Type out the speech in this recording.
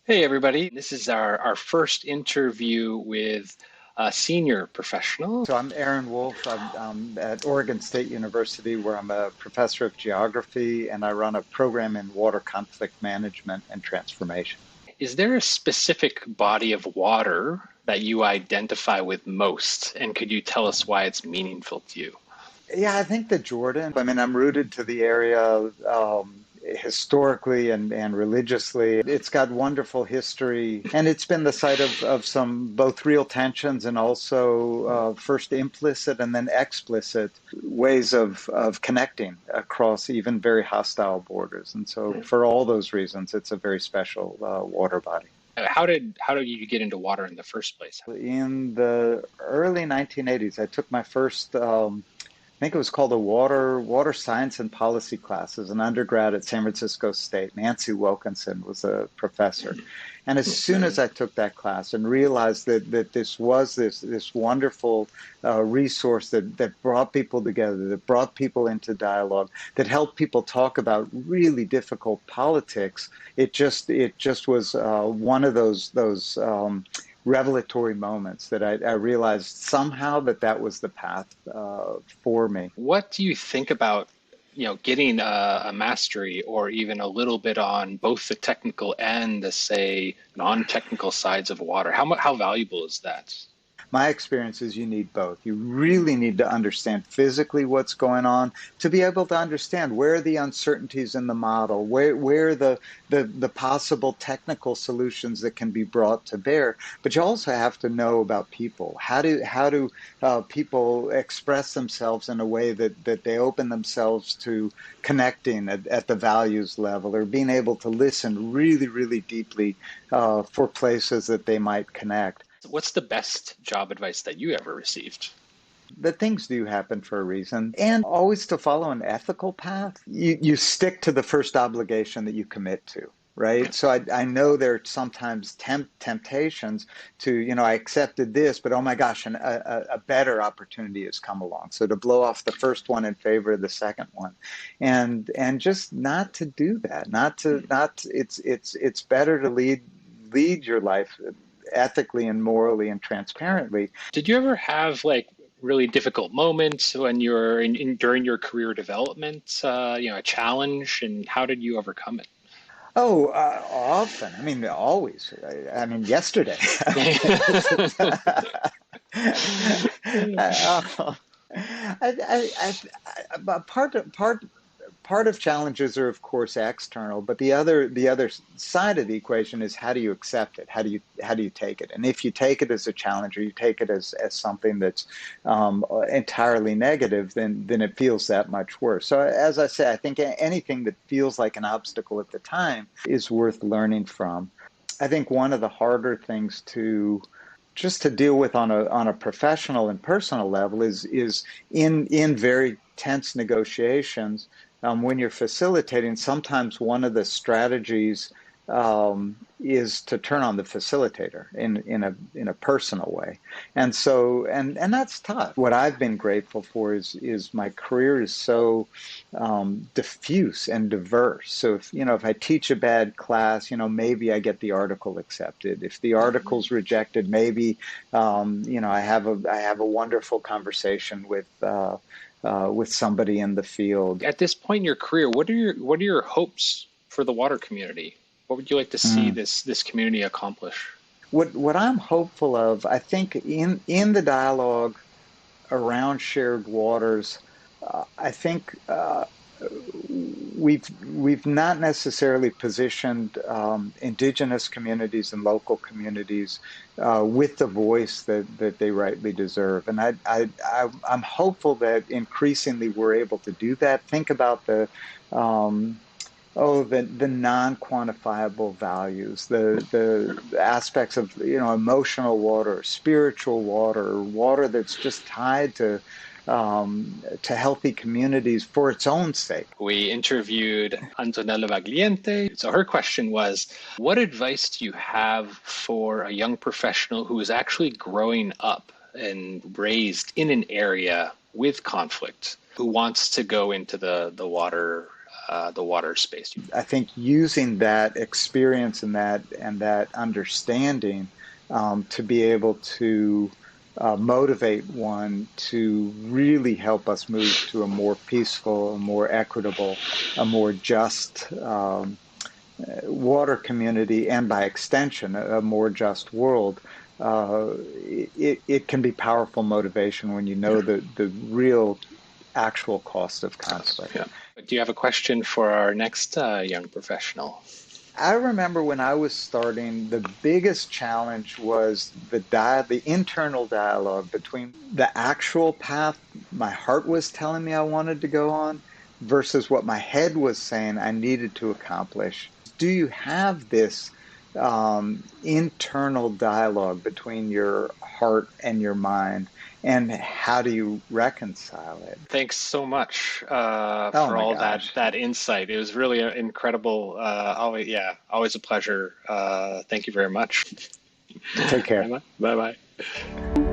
Hey, everybody. This is our first interview with a senior professional. So I'm Aaron Wolf. I'm at Oregon State University, where I'm a professor of geography, and I run a program in water conflict management and transformation. Is there a specific body of water that you identify with most? And could you tell us why it's meaningful to you? Yeah, I think the Jordan. I mean, I'm rooted to the area historically and religiously. It's got wonderful history, and it's been the site of some both real tensions and also first implicit and then explicit ways of connecting across even very hostile borders. And so, for all those reasons, it's a very special water body. How did you get into water in the first place? In the early 1980s, I took my first I think it was called a water science and policy class as an undergrad at San Francisco State. Nancy Wilkinson was a professor. And as soon as I took that class and realized that this was this wonderful resource that brought people together, that brought people into dialogue, that helped people talk about really difficult politics, it just was one of those revelatory moments that I realized somehow that was the path for me. What do you think about, getting a mastery or even a little bit on both the technical and the, say, non-technical sides of water? How valuable is that? My experience is you need both. You really need to understand physically what's going on to be able to understand where are the uncertainties in the model, where are the possible technical solutions that can be brought to bear. But you also have to know about people. How do people express themselves in a way that they open themselves to connecting at the values level, or being able to listen really, really deeply for places that they might connect. What's the best job advice that you ever received? That things do happen for a reason, and always to follow an ethical path. You stick to the first obligation that you commit to, right? So I know there are sometimes temptations to, I accepted this, but oh my gosh, a better opportunity has come along. So to blow off the first one in favor of the second one, and just not to do that. It's better to lead your life ethically and morally and transparently. Did you ever have like really difficult moments when you're during your career development, a challenge, and how did you overcome it? Oh, often. I mean, always. I mean, yesterday. uh, part of challenges are, of course, external, but the other side of the equation is how do you accept it? How do you take it? And if you take it as a challenge, or you take it as something that's entirely negative, then it feels that much worse. So, as I say, I think anything that feels like an obstacle at the time is worth learning from. I think one of the harder things to deal with on a professional and personal level is in very tense negotiations. When you're facilitating, sometimes one of the strategies is to turn on the facilitator in a personal way, and that's tough. What I've been grateful for is my career is so diffuse and diverse. So if I teach a bad class, maybe I get the article accepted. If the article's rejected, maybe I have a wonderful conversation with somebody in the field. At this point in your career, what are your hopes for the water community? What would you like to see Mm. this community accomplish? What I'm hopeful of, I think, in the dialogue around shared waters, I think we've not necessarily positioned indigenous communities and local communities with the voice that they rightly deserve, and I'm hopeful that increasingly we're able to do that. Think about um, the non-quantifiable values, the aspects of emotional water, spiritual water, water that's just tied to healthy communities for its own sake. We interviewed Antonella Vagliente. So her question was, what advice do you have for a young professional who is actually growing up and raised in an area with conflict, who wants to go into the water the water space. I think using that experience and that understanding to be able to motivate one to really help us move to a more peaceful, a more equitable, a more just water community, and by extension, a more just world. It can be powerful motivation when you know the real actual cost of conflict. Yeah. Do you have a question for our next young professional? I remember when I was starting, the biggest challenge was the internal dialogue between the actual path my heart was telling me I wanted to go on versus what my head was saying I needed to accomplish. Do you have this internal dialogue between your heart and your mind? And how do you reconcile it? Thanks so much Oh for my all gosh. that insight. It was really incredible. Always a pleasure. Thank you very much. Take care. Bye bye.